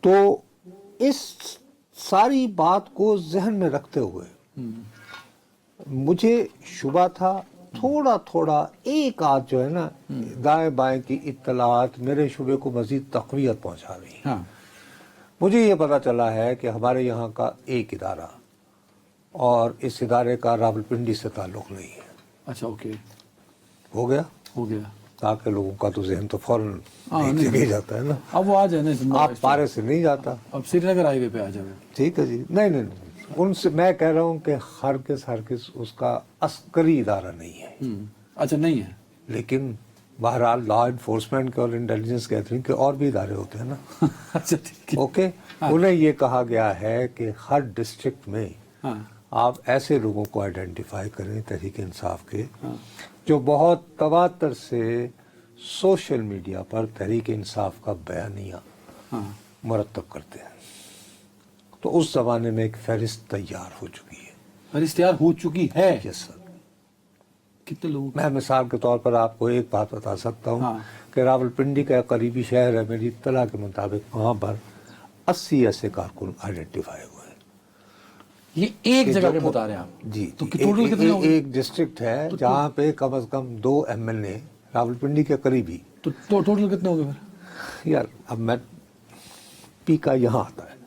تو اس ساری بات کو ذہن میں رکھتے ہوئے مجھے شبہ تھا تھوڑا تھوڑا ایک آدھ جو ہے نا دائیں بائیں کی اطلاعات میرے شبے کو مزید تقویت پہنچا رہی ہیں. مجھے یہ پتا چلا ہے کہ ہمارے یہاں کا ایک ادارہ اور اس ادارے کا راولپنڈی سے تعلق نہیں ہے. اچھا اوکے ہو گیا تاکہ لوگوں کا تو ذہن تو فوراً جگہ جاتا ہے نا. اب وہ آ جائے نا، آپ پارے سے نہیں جاتا. اب سری نگر ہائی وے پہ آ جائے. ٹھیک ہے جی. نہیں ان سے میں کہہ رہا ہوں کہ ہرگز اس کا عسکری ادارہ نہیں ہے. اچھا نہیں ہے، لیکن بہرحال لا انفورسمنٹ کے اور انٹیلیجنس گیدرنگ کے اور بھی ادارے ہوتے ہیں نا. اچھا ٹھیک ہے. اوکے. انہیں یہ کہا گیا ہے کہ ہر ڈسٹرکٹ میں آپ ایسے لوگوں کو آئیڈینٹیفائی کریں تحریک انصاف کے جو بہت تواتر سے سوشل میڈیا پر تحریک انصاف کا بیانیہ مرتب کرتے ہیں. تو اس زمانے میں ایک فہرست تیار ہو چکی ہے. فہرست تیار ہو چکی ہے؟ یس سر. کتنے لوگوں؟ میں مثال کے طور پر آپ کو ایک بات بتا سکتا ہوں کہ راولپنڈی کا ایک قریبی شہر ہے، میری اطلاع کے مطابق وہاں پر 80 ایسے کارکن آئیڈینٹیفائی ہوئے ہیں. یہ ایک جگہ کے بتا رہے ہیں آپ؟ جی. تو ٹوٹل کتنے ہوں گے؟ ایک ڈسٹرکٹ ہے جہاں پہ کم از کم 2 MLA راولپنڈی کے قریبی. تو ٹوٹل کتنے ہوں گے پھر؟ یار اب میں پیکا یہاں آتا ہے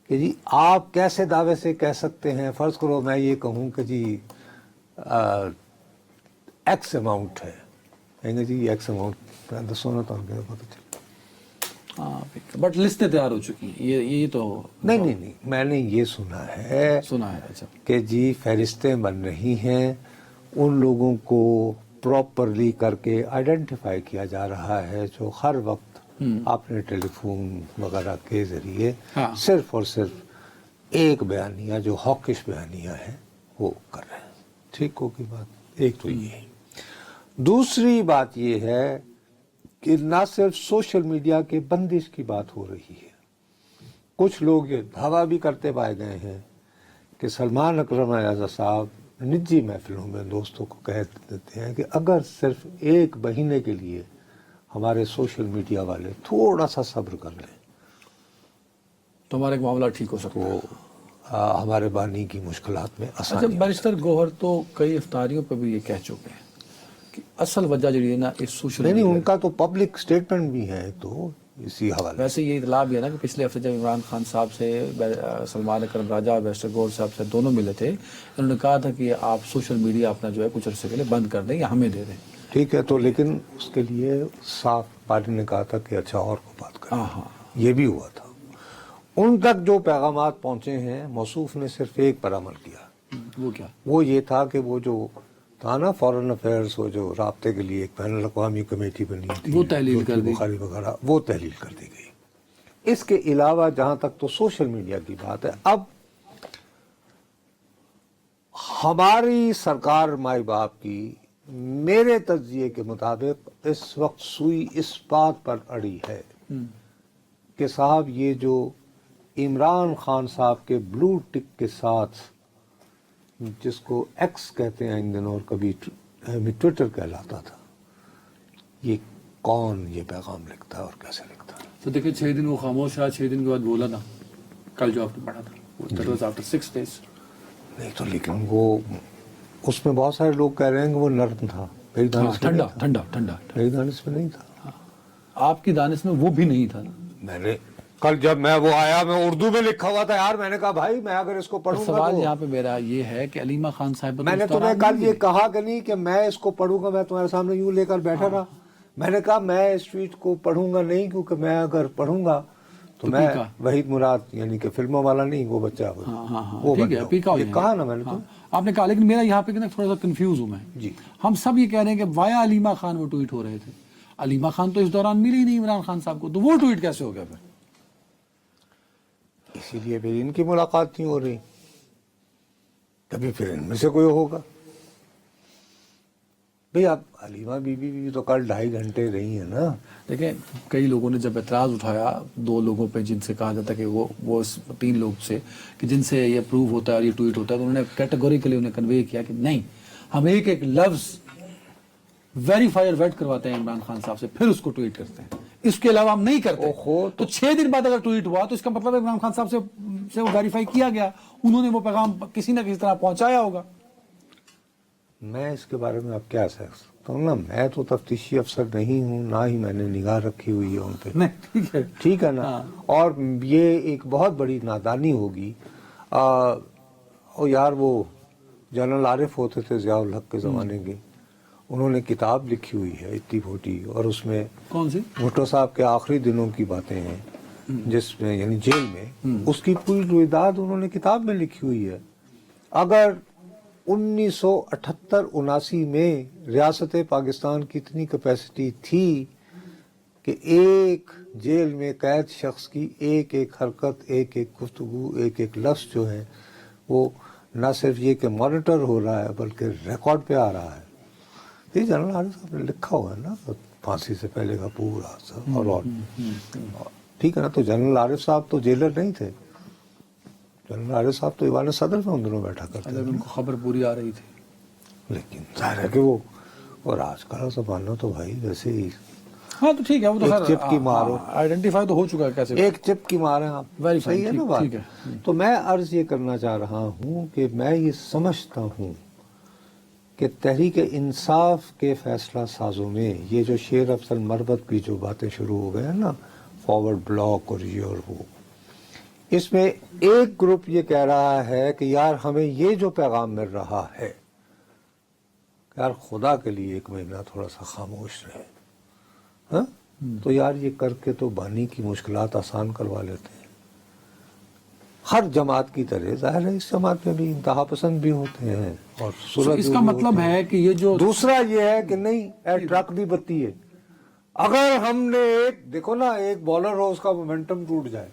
کہ جی آپ کیسے دعوے سے کہہ سکتے ہیں. فرض کرو میں یہ کہوں کہ جی ایکس اماؤنٹ ہے، کہیں گے جی ایکس اماؤنٹ میں دسو نا تو پتہ چلے. بٹ لسٹیں تیار ہو چکی ہیں. یہ تو نہیں میں نے یہ سنا ہے اچھا کہ جی فہرستیں بن رہی ہیں، ان لوگوں کو پراپرلی کر کے آئیڈینٹیفائی کیا جا رہا ہے جو ہر وقت اپنے ٹیلی فون وغیرہ کے ذریعے صرف اور صرف ایک بیانیہ جو ہاکش بیانیہ ہے وہ کر رہے ہیں. ٹھیک ہوگی بات. ایک تو یہ ہے. دوسری بات یہ ہے کہ نہ صرف سوشل میڈیا کے بندش کی بات ہو رہی ہے، کچھ لوگ یہ دعویٰ بھی کرتے پائے گئے ہیں کہ سلمان اکرم رضا صاحب نجی محفلوں میں دوستوں کو کہہ دیتے ہیں کہ اگر صرف ایک مہینے کے لیے ہمارے سوشل میڈیا والے تھوڑا سا صبر کر لیں تو ہمارا ایک معاملہ ٹھیک ہو سکتا ہے، ہمارے بانی کی مشکلات میں آسانی. اچھا بیرسٹر گوہر تو کئی افطاریوں پہ بھی یہ کہہ چکے ہیں کہ اصل وجہ جو ہے نا اس سوشل نہیں ان کا تو پبلک سٹیٹمنٹ بھی ہے تو اسی حوالے. ویسے یہ اطلاع بھی ہے نا کہ پچھلے ہفتے جب عمران خان صاحب سے سلمان اکرم راجہ اور بیرسٹر گوہر صاحب سے دونوں ملے تھے، انہوں نے کہا تھا کہ آپ سوشل میڈیا اپنا جو ہے کچھ عرصے کے لیے بند کر دیں یا ہمیں دے دیں. ٹھیک ہے. تو لیکن اس کے لیے صاف پارٹی نے کہا تھا کہ اچھا اور کو بات کریں. یہ بھی ہوا تھا. ان تک جو پیغامات پہنچے ہیں موصوف نے صرف ایک پر عمل کیا. وہ کیا؟ وہ یہ تھا کہ وہ جو تھا نا فارن افیئرس، وہ جو رابطے کے لیے ایک بین الاقوامی کمیٹی بنی تھی وہ تحلیل کر دی، بخاری وغیرہ وہ تحلیل کر دی گئی. اس کے علاوہ جہاں تک تو سوشل میڈیا کی بات ہے، اب ہماری سرکار مائی باپ کی میرے تجزیے کے مطابق اس وقت سوئی اس بات پر اڑی ہے کہ صاحب یہ جو عمران خان صاحب کے بلو ٹک کے ساتھ جس کو ایکس کہتے ہیں ان دنوں اور کبھی ٹویٹر کہلاتا تھا، یہ کون یہ پیغام لکھتا ہے اور کیسے لکھتا ہے. تو دیکھیں 6 دن وہ خاموش رہا، 6 دن کے بعد بولا نا. کل جو آپ نے پڑھا تھا that was after 6 days. نہیں تو لیکن وہ اس میں بہت سارے لوگ کہہ رہے ہیں کہ وہ نرم تھا. میری دانش میں ٹھنڈا میری دانش میں نہیں تھا. آپ کی دانش میں وہ بھی نہیں تھا نا. میں نے کل جب میں وہ آیا میں اردو میں لکھا ہوا تھا یار، میں نے کہا بھائی میں اگر اس کو پڑھوں گا. سوال یہاں پہ میرا یہ ہے کہ علیمہ خان صاحب میں نے تمہیں کل یہ کہا کہ نہیں کہ میں اس کو پڑھوں گا، میں تمہارے سامنے یوں لے کر بیٹھا رہا. میں نے کہا میں اس ٹویٹ کو پڑھوں گا نہیں، کیونکہ میں اگر پڑھوں گا تو میں وحید مراد یعنی کہ فلموں والا نہیں، وہ بچہ وہ کہا نا میں نے. آپ نے کہا لیکن میرا یہاں پہ تھوڑا سا کنفیوز ہوں میں. جی ہم سب یہ کہہ رہے ہیں کہ وایا علیمہ خان وہ ٹویٹ ہو رہے تھے. علیمہ خان تو اس دوران ملی ہی نہیں عمران خان صاحب کو، تو وہ ٹویٹ کیسے ہو گیا پھر؟ اسی لیے پھر ان کی ملاقات نہیں ہو رہی، کبھی پھر ان میں سے کوئی ہوگا. بھئی اب علیمہ بی بی بھی تو کل 2.5 گھنٹے رہی ہیں نا. دیکھیں کئی لوگوں نے جب اعتراض اٹھایا 2 لوگوں پہ جن سے کہا جاتا کہ وہ 3 لوگ سے کہ جن سے یہ پروو ہوتا ہے اور یہ ٹویٹ ہوتا ہے، تو انہوں نے کیٹیگوریکلی انہیں کنوے کیا کہ نہیں، ہم ایک لفظ ویریفائی اور ویٹ کرواتے ہیں عمران خان صاحب سے، پھر اس کو ٹویٹ کرتے ہیں. اس کے علاوہ ہم نہیں کرتے. اوہو، تو 6 دن بعد اگر ٹویٹ ہوا تو اس کا مطلب عمران خان صاحب سے وہ ویریفائی کیا گیا, انہوں نے وہ پیغام کسی نہ کسی طرح پہنچایا ہوگا. میں اس کے بارے میں اب کیا کہہ سکتا ہوں نا, میں تو تفتیشی افسر نہیں ہوں, نہ ہی میں نے نگاہ رکھی ہوئی ہے ان پہ. نہیں, ٹھیک ہے, ٹھیک ہے نا. ہاں. اور یہ ایک بہت بڑی نادانی ہوگی. اور یار وہ جنرل عارف ہوتے تھے ضیاء الحق کے زمانے کے, انہوں نے کتاب لکھی ہوئی ہے اتنی بھوٹی, اور اس میں کون سی؟ بھٹو صاحب کے آخری دنوں کی باتیں ہیں, جس میں یعنی جیل میں, اس کی پوری رویداد انہوں نے کتاب میں لکھی ہوئی ہے. اگر 1978-79 میں ریاست پاکستان کی اتنی کیپیسٹی تھی کہ ایک جیل میں قید شخص کی ایک ایک حرکت, ایک ایک گفتگو, ایک ایک لفظ جو ہے وہ نہ صرف یہ کہ مانیٹر ہو رہا ہے بلکہ ریکارڈ پہ آ رہا ہے. یہ جنرل عارف صاحب نے لکھا ہوا ہے نا پھانسی سے پہلے کا پورا سب. اور ٹھیک ہے نا. تو جنرل عارف صاحب تو جیلر نہیں تھے, جنرل عارف صاحب تو ایوان صدر میں ان دنوں بیٹھا کرتے اگر ان کو خبر پوری آ رہی تھی. لیکن ظاہر ہے کہ وہ, اور آج کا زمانہ تو بھائی ویسے ہی ہاں تو ٹھیک ہے, وہ تو ایک چپ کی مارو, آئیڈینٹیفائی تو ہو چکا ہے کیسے. ایک چپ کی مارے آپ, صحیح ہے نا بات. تو میں عرض یہ کرنا چاہ رہا ہوں کہ میں یہ سمجھتا ہوں کہ تحریک انصاف کے فیصلہ سازوں میں یہ جو شیر افضل مربت بھی جو باتیں شروع ہو گئے ہیں نا, فارورڈ بلاک اور یہ اور وہ, اس میں ایک گروپ یہ کہہ رہا ہے کہ یار ہمیں یہ جو پیغام مل رہا ہے, یار خدا کے لیے ایک مہینہ تھوڑا سا خاموش رہے. ہاں تو یار یہ کر کے تو بانی کی مشکلات آسان کروا لیتے ہیں. ہر جماعت کی طرح ظاہر ہے اس جماعت میں بھی انتہا پسند بھی ہوتے ہیں, اور اس کا مطلب ہے کہ یہ جو دوسرا یہ ہے کہ نہیں اے ٹرک دی بتی ہے. اگر ہم نے ایک دیکھو نا, ایک بالر ہو اس کا مومنٹم ٹوٹ جائے,